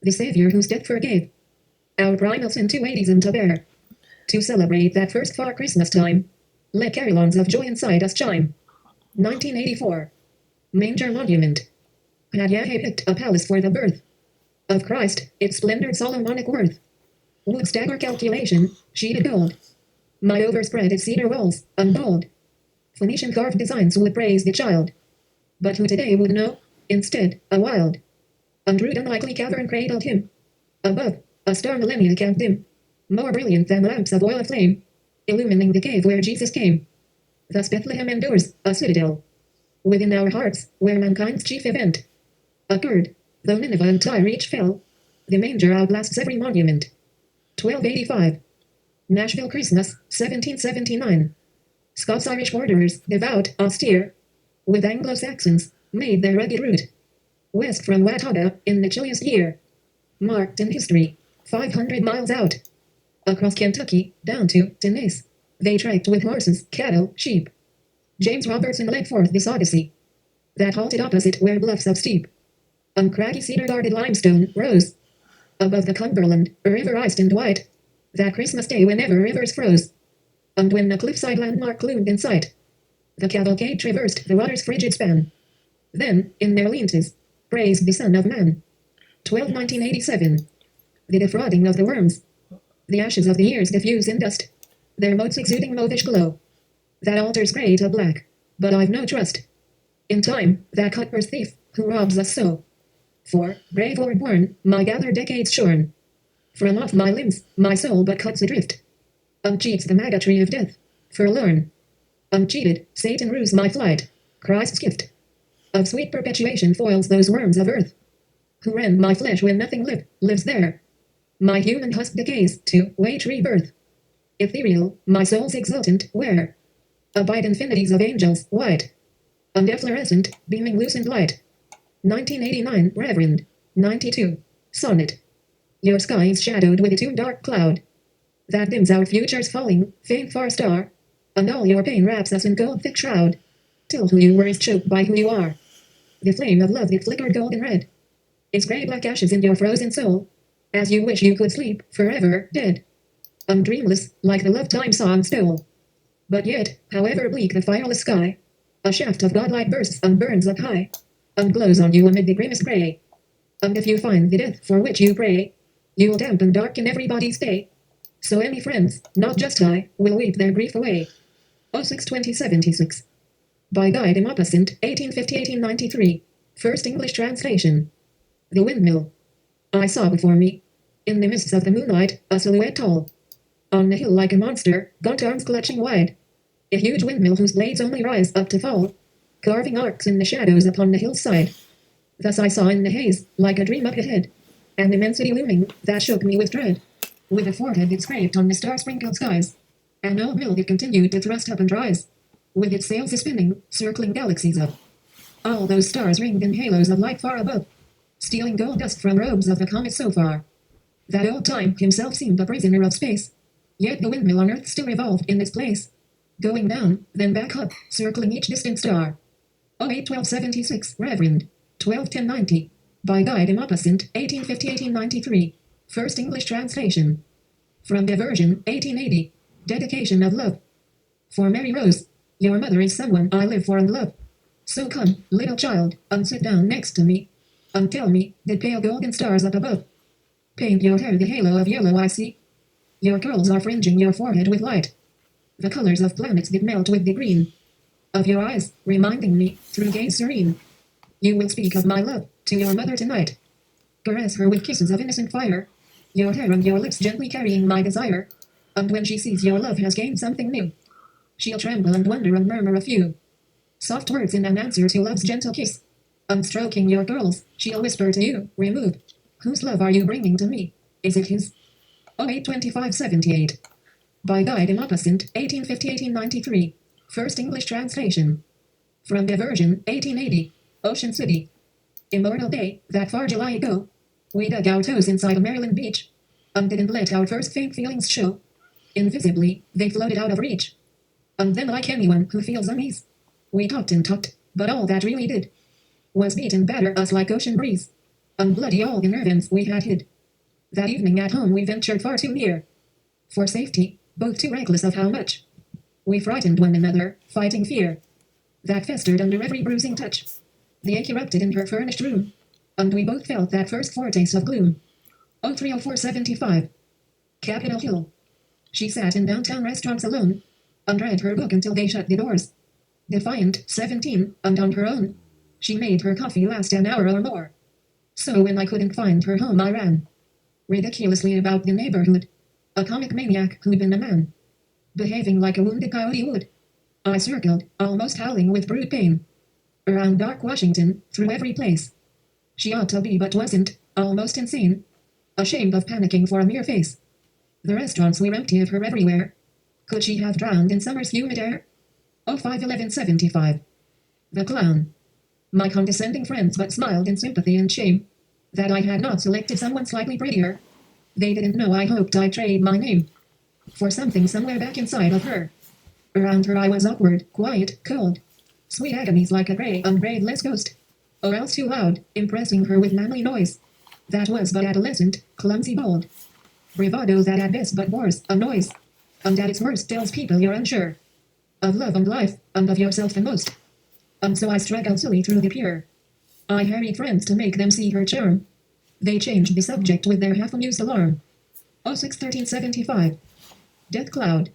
The Savior whose death forgave our primal sin to atheism to bear. To celebrate that first far Christmas time, let carillons of joy inside us chime. 1984. Manger Monument. Had Yahweh picked a palace for the birth of Christ, its splendid Solomonic worth would stagger calculation, sheeted gold. My overspread its cedar walls, unbold. Phoenician carved designs would praise the child. But who today would know? Instead, a wild, undrued unlikely cavern cradled him. Above, a star millennia can't dim, more brilliant than lamps of oil aflame, illumining the cave where Jesus came. Thus Bethlehem endures, a citadel, within our hearts, where mankind's chief event occurred, though Nineveh and Tyre each fell. The manger outlasts every monument. 1285. Nashville Christmas, 1779. Scots-Irish borderers, devout, austere, with Anglo-Saxons, made their rugged route west from Watauga in the chilliest year, marked in history, 500 miles out, across Kentucky, down to Tennessee. They trekked with horses, cattle, sheep. James Robertson led forth this odyssey that halted opposite where bluffs of steep, craggy cedar-guarded limestone rose above the Cumberland, a river iced and white, that Christmas day whenever rivers froze, and when a cliffside landmark loomed in sight. The cavalcade traversed the water's frigid span. Then, in their lean-tos, praised the Son of Man. 1987. The defrauding of the worms. The ashes of the years diffuse in dust, their motes exuding mauvish glow. That altar's grey to black, but I've no trust in time, that cutpurse thief, who robs us so. For, brave or born, my gathered decades shorn from off my limbs, my soul but cuts adrift, cheats the maga tree of death, forlorn. Uncheated, Satan rues my flight. Christ's gift of sweet perpetuation foils those worms of earth, who rend my flesh when nothing lives there. My human husk decays to wait rebirth. Ethereal, my soul's exultant, where abide infinities of angels, white and efflorescent, beaming lucent light. 1989, Reverend. 92. Sonnet. Your sky is shadowed with a too dark cloud that dims our future's falling, faint far star, and all your pain wraps us in gold thick shroud, till who you were is choked by who you are. The flame of love that flickered golden red is gray black ashes in your frozen soul, as you wish you could sleep, forever dead, dreamless, like the love time song stole. But yet, however bleak the fireless sky, a shaft of godlight bursts and burns up high, and glows on you amid the grimmest gray. And if you find the death for which you pray, you'll dampen darken everybody's day. So any friends, not just I, will weep their grief away. 06-2076. By Guy de Maupassant, 1850-1893. First English translation. The windmill. I saw before me, in the mists of the moonlight, a silhouette tall, on the hill like a monster, gaunt arms clutching wide. A huge windmill whose blades only rise up to fall, carving arcs in the shadows upon the hillside. Thus I saw in the haze, like a dream up ahead, an immensity looming that shook me with dread. With a forehead that scraped on the star-sprinkled skies, an old mill that continued to thrust up and rise, with its sails a-spinning, circling galaxies up. All those stars ringed in halos of light far above, stealing gold dust from robes of the comet so far that old time himself seemed a prisoner of space. Yet the windmill on earth still revolved in its place, going down, then back up, circling each distant star. 08-1276, Reverend. 12-1090. By Guy de Maupassant, 1850-1893. First English translation. From Diversion, 1880. Dedication of love. For Mary Rose, your mother is someone I live for and love. So come, little child, and sit down next to me, and tell me, did pale golden stars up above paint your hair the halo of yellow I see? Your curls are fringing your forehead with light, the colors of planets that melt with the green of your eyes, reminding me, through gaze serene, you will speak of my love to your mother tonight. Caress her with kisses of innocent fire, your hair and your lips gently carrying my desire. And when she sees your love has gained something new, she'll tremble and wonder and murmur a few soft words in an answer to love's gentle kiss. And stroking your curls, she'll whisper to you, remove. Whose love are you bringing to me? Is it his? 08-2578. By Guy de Maupassant, 1850-1893. First English translation. From Diversion, 1880. Ocean City. Immortal day, that far July ago, we dug our toes inside a Maryland beach, and didn't let our first faint feelings show. Invisibly, they floated out of reach. And then like anyone who feels unease, we talked and talked, but all that really did was beat and batter us like ocean breeze. Bloody all the nervins we had hid. That evening at home we ventured far too near. For safety, both too reckless of how much. We frightened one another, fighting fear. That festered under every bruising touch. The ache erupted in her furnished room. And we both felt that first foretaste of gloom. 030475. Capitol Hill. She sat in downtown restaurants alone. And read her book until they shut the doors. Defiant, 17, and on her own. She made her coffee last an hour or more. So when I couldn't find her home I ran. Ridiculously about the neighborhood. A comic maniac who'd been a man. Behaving like a wounded coyote would. I circled, almost howling with brute pain. Around dark Washington, through every place. She ought to be but wasn't, almost insane. Ashamed of panicking for a mere face. The restaurants were empty of her everywhere. Could she have drowned in summer's humid air? 051175. The clown. My condescending friends but smiled in sympathy and shame. That I had not selected someone slightly prettier. They didn't know I hoped I'd trade my name for something somewhere back inside of her. Around her I was awkward, quiet, cold. Sweet agonies like a gray, ungradeless ghost. Or else too loud, impressing her with manly noise. That was but adolescent, clumsy bold. Bravado that at best but bores, annoys. And at its worst tells people you're unsure. Of love and life, and of yourself the most. And so I struggled silly through the pure. I harried friends to make them see her charm. They changed the subject with their half-amused alarm. 061375. Death Cloud.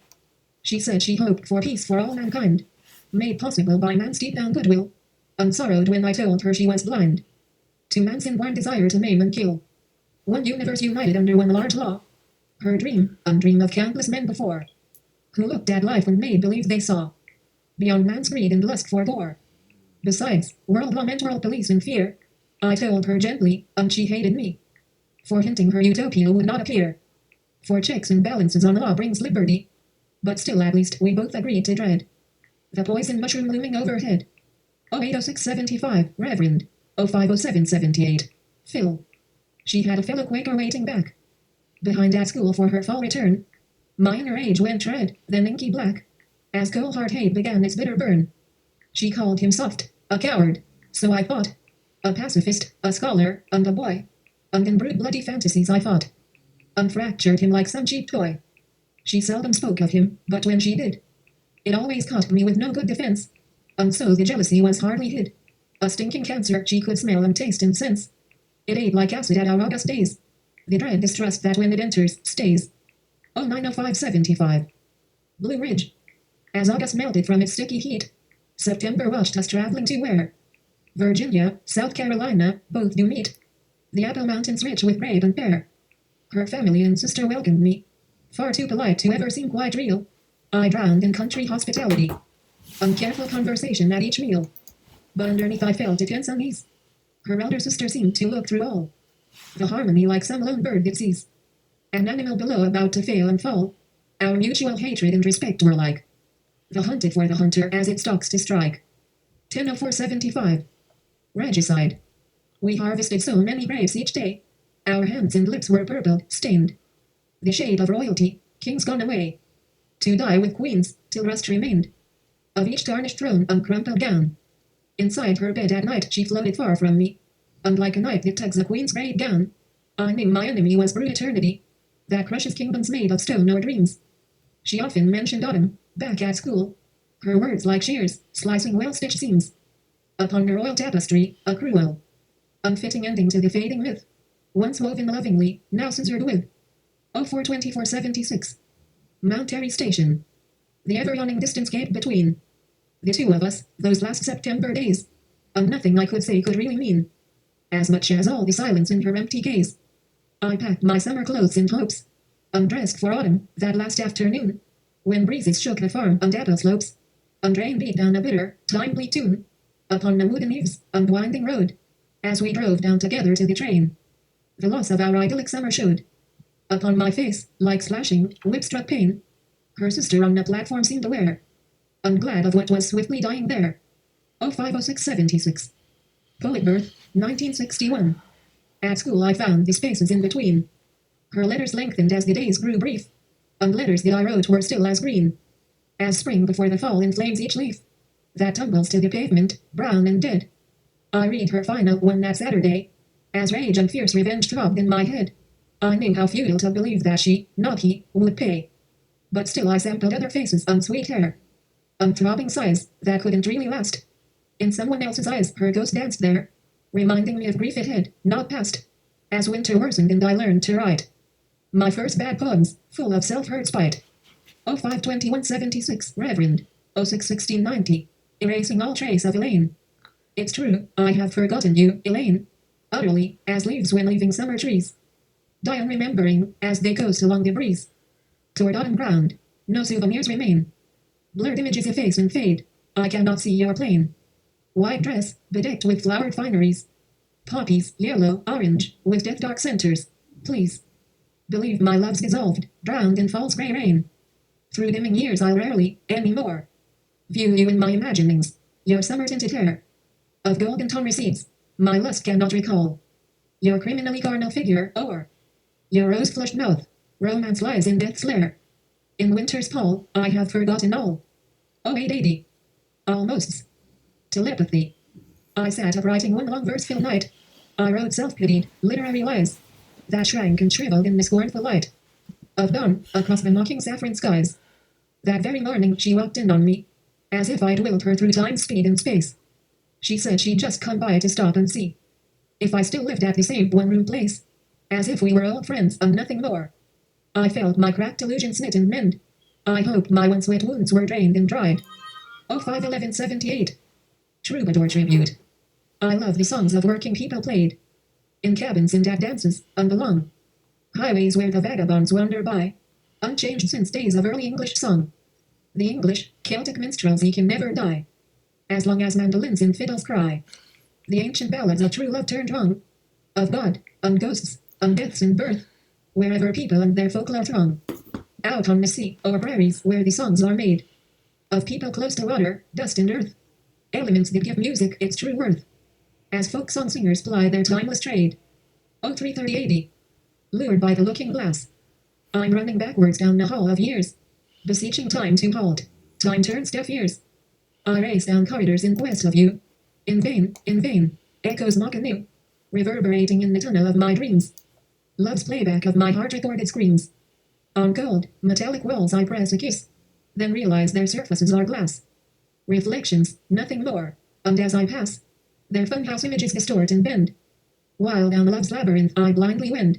She said she hoped for peace for all mankind. Made possible by man's deep-down goodwill. And sorrowed when I told her she was blind. To man's inborn desire to maim and kill. One universe united under one large law. Her dream, and dream of countless men before. Who looked at life and made believe they saw. Beyond man's greed and lust for gore. Besides, world law meant world police and fear. I told her gently, and she hated me. For hinting her utopia would not appear. For checks and balances on law brings liberty. But still at least we both agreed to dread the poison mushroom looming overhead. 080675, Reverend. 050778. Phil. She had a fellow Quaker waiting back. Behind at school for her fall return. My inner age went red, then inky black. As cold hard hate began its bitter burn. She called him soft, a coward, so I thought. A pacifist, a scholar, and a boy. And in brute bloody fantasies I fought. And fractured him like some cheap toy. She seldom spoke of him, but when she did, it always caught me with no good defense. And so the jealousy was hardly hid. A stinking cancer she could smell and taste and sense. It ate like acid at our August days. The dread distrust that when it enters, stays. 090575. Blue Ridge. As August melted from its sticky heat, September watched us traveling to where? Virginia, South Carolina, both do meet. The Apple Mountains rich with grape and pear. Her family and sister welcomed me. Far too polite to ever seem quite real. I drowned in country hospitality. Careful conversation at each meal. But underneath I felt a tense unease. Her elder sister seemed to look through all. The harmony like some lone bird that sees an animal below about to fail and fall. Our mutual hatred and respect were like the hunted for the hunter as it stalks to strike. 100475. Regicide. We harvested so many grapes each day. Our hands and lips were purple, stained. The shade of royalty, kings gone away. To die with queens, till rust remained. Of each tarnished throne and crumpled gown. Inside her bed at night she floated far from me. And like a knife that tugs a queen's great gown. I knew my enemy was brute eternity. That crushes kingdoms made of stone or dreams. She often mentioned autumn, back at school. Her words like shears, slicing well-stitched seams. Upon the royal tapestry, a cruel, unfitting ending to the fading myth. Once woven lovingly, now scissored with. 042476. Mount Terry Station. The ever-yawning distance gap between the two of us, those last September days. And nothing I could say could really mean as much as all the silence in her empty gaze. I packed my summer clothes in hopes, undressed for autumn, that last afternoon, when breezes shook the farm and apple slopes, and rain beat down a bitter, timely tune, upon the wooden eaves and winding road, as we drove down together to the train. The loss of our idyllic summer showed upon my face, like slashing, whip-struck pain. Her sister on the platform seemed aware, and glad of what was swiftly dying there. 050676. Poet birth, 1961. At school I found the spaces in between. Her letters lengthened as the days grew brief, and letters that I wrote were still as green as spring before the fall inflames each leaf that tumbles to the pavement, brown and dead. I read her final one that Saturday, As rage and fierce revenge throbbed in my head, I knew how futile to believe that she, not he, would pay. But still I sampled other faces and sweet hair, and throbbing sighs that couldn't really last. In someone else's eyes, her ghost danced there, reminding me of grief it had not passed. As winter worsened and I learned to write my first bad poems, full of self-hurt spite. 052176, Reverend. 061690, erasing all trace of Elaine. It's true, I have forgotten you, Elaine. Utterly, as leaves when leaving summer trees. Die unremembering, as they coast along the breeze. Toward autumn ground, no souvenirs remain. Blurred images efface and fade, I cannot see your plain. White dress, bedecked with flowered fineries. Poppies, yellow, orange, with death dark centers. Please. Believe my love's dissolved, drowned in false gray rain. Through dimming years I'll rarely, anymore, view you in my imaginings, your summer-tinted hair. Of golden tone recedes, my lust cannot recall. Your criminally carnal figure, or your rose-flushed mouth, romance lies in death's lair. In winter's pall, I have forgotten all. 0880. Almosts. Telepathy. I sat up writing one long verse-filled night. I wrote self-pitied, literary lies that shrank and shriveled in the scornful light of dawn across the mocking saffron skies. That very morning she walked in on me, as if I'd willed her through time, speed, and space. She said she'd just come by to stop and see if I still lived at the same one-room place, as if we were old friends and nothing more. I felt my cracked illusions knit and mend. I hoped my once wet wounds were drained and dried. 051178. Troubadour Tribute. I love the songs of working people played in cabins and at dances, and along highways where the vagabonds wander by, unchanged since days of early English song. The English, Celtic minstrelsy can never die, as long as mandolins and fiddles cry. The ancient ballads of true love turned wrong, of God, and ghosts, and deaths and birth, wherever people and their folklore throng. Out on the sea, or prairies where the songs are made, of people close to water, dust and earth, elements that give music its true worth, as folk song singers ply their timeless trade. 033080. Lured by the looking glass, I'm running backwards down the hall of years, beseeching time to halt. Time turns deaf ears. I race down corridors in quest of you. In vain, echoes mock anew, reverberating in the tunnel of my dreams. Love's playback of my heart-recorded screams. On cold, metallic walls I press a kiss, then realize their surfaces are glass. Reflections, nothing more, and as I pass, their funhouse images distort and bend, while down love's labyrinth I blindly wend.